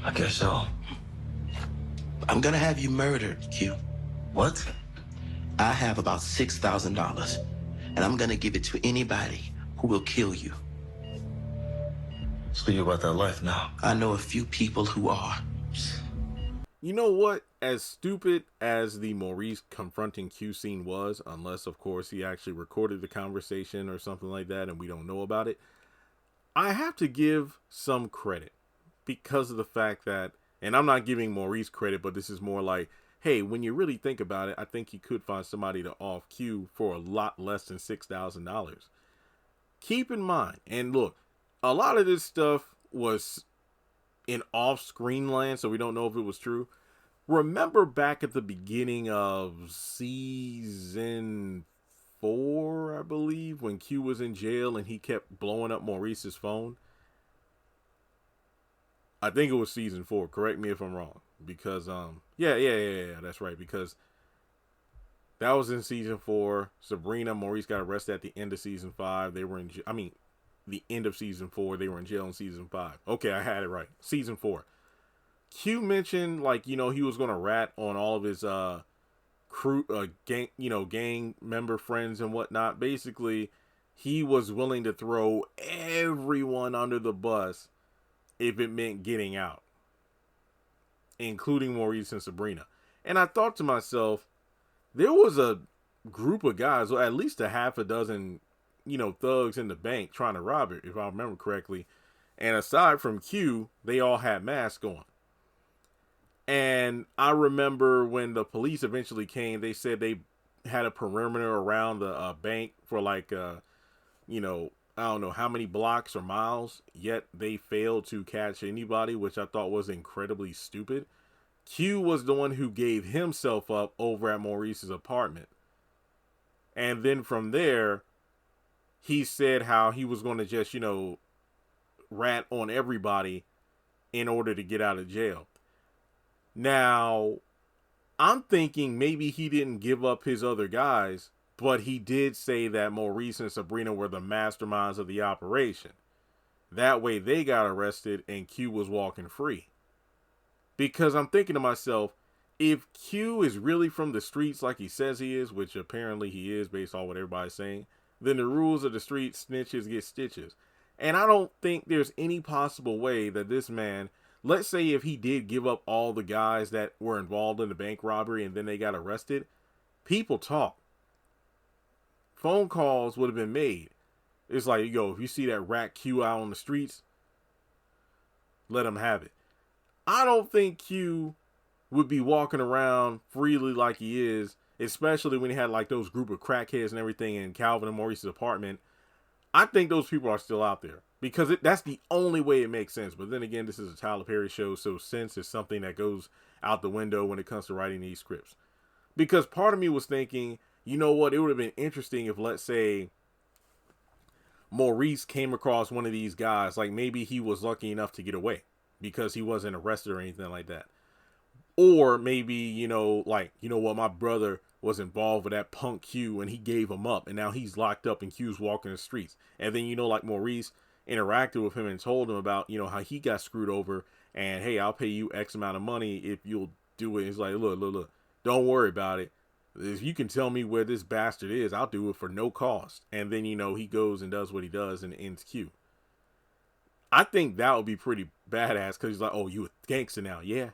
I guess so. I'm gonna have you murdered, Q. What? I have about $6,000, and I'm gonna give it to anybody who will kill you. So you about that life now? I know a few people who are. You know what? As stupid as the Maurice confronting Q scene was, unless, of course, he actually recorded the conversation or something like that and we don't know about it, I have to give some credit because of the fact that, and I'm not giving Maurice credit, but this is more like, hey, when you really think about it, I think you could find somebody to off Q for a lot less than $6,000. Keep in mind, and look, a lot of this stuff was in off-screen land, so we don't know if it was true. Remember back at the beginning of season 4, I believe, when Q was in jail and he kept blowing up Maurice's phone? I think it was season 4. Correct me if I'm wrong. Because, yeah, that's right. Because that was in season 4. Sabrina, Maurice got arrested at the end of season 5. They were in, the end of season 4. They were in jail in season 5. Okay, I had it right. Season 4. Q mentioned, like, he was going to rat on all of his gang member friends and whatnot. Basically, he was willing to throw everyone under the bus if it meant getting out, including Maurice and Sabrina. And I thought to myself, there was a group of guys, or at least a half a dozen, thugs in the bank trying to rob it, if I remember correctly. And aside from Q, they all had masks on. And I remember when the police eventually came, they said they had a perimeter around the bank for like, I don't know how many blocks or miles, yet they failed to catch anybody, which I thought was incredibly stupid. Q was the one who gave himself up over at Maurice's apartment. And then from there, he said how he was going to just, rat on everybody in order to get out of jail. Now, I'm thinking maybe he didn't give up his other guys, but he did say that Maurice and Sabrina were the masterminds of the operation. That way they got arrested and Q was walking free. Because I'm thinking to myself, if Q is really from the streets like he says he is, which apparently he is based on what everybody's saying, then the rules of the street, snitches get stitches. And I don't think there's any possible way that this man, let's say if he did give up all the guys that were involved in the bank robbery and then they got arrested, people talk. Phone calls would have been made. It's like, yo, if you see that rat Q out on the streets, let him have it. I don't think Q would be walking around freely like he is, especially when he had like those group of crackheads and everything in Calvin and Maurice's apartment. I think those people are still out there because that's the only way it makes sense. But then again, this is a Tyler Perry show, so sense is something that goes out the window when it comes to writing these scripts. Because part of me was thinking, you know what, it would have been interesting if, let's say, Maurice came across one of these guys, like maybe he was lucky enough to get away because he wasn't arrested or anything like that. Or maybe, my brother was involved with that punk Q and he gave him up and now he's locked up and Q's walking the streets. And then, like Maurice interacted with him and told him about, how he got screwed over and, hey, I'll pay you X amount of money if you'll do it. It's like, look, don't worry about it. If you can tell me where this bastard is, I'll do it for no cost. And then, he goes and does what he does and ends Q. I think that would be pretty badass because he's like, oh, you a gangster now. Yeah,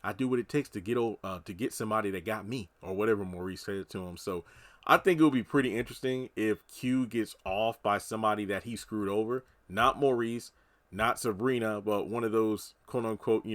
I do what it takes to get somebody that got me, or whatever Maurice said to him. So I think it would be pretty interesting if Q gets off by somebody that he screwed over. Not Maurice, not Sabrina, but one of those quote unquote,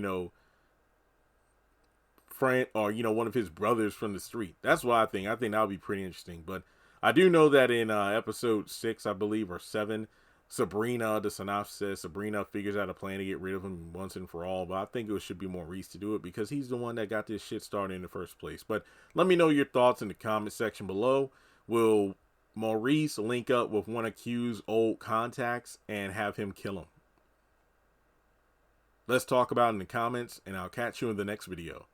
friend or, one of his brothers from the street. That's what I think. I think that would be pretty interesting. But I do know that in episode 6, I believe, or 7, Sabrina, the synopsis says Sabrina figures out a plan to get rid of him once and for all. But I think it should be Maurice to do it because he's the one that got this shit started in the first place. But let me know your thoughts in the comment section below. Will Maurice link up with one of Q's old contacts and have him kill him? Let's talk about it in the comments, and I'll catch you in the next video.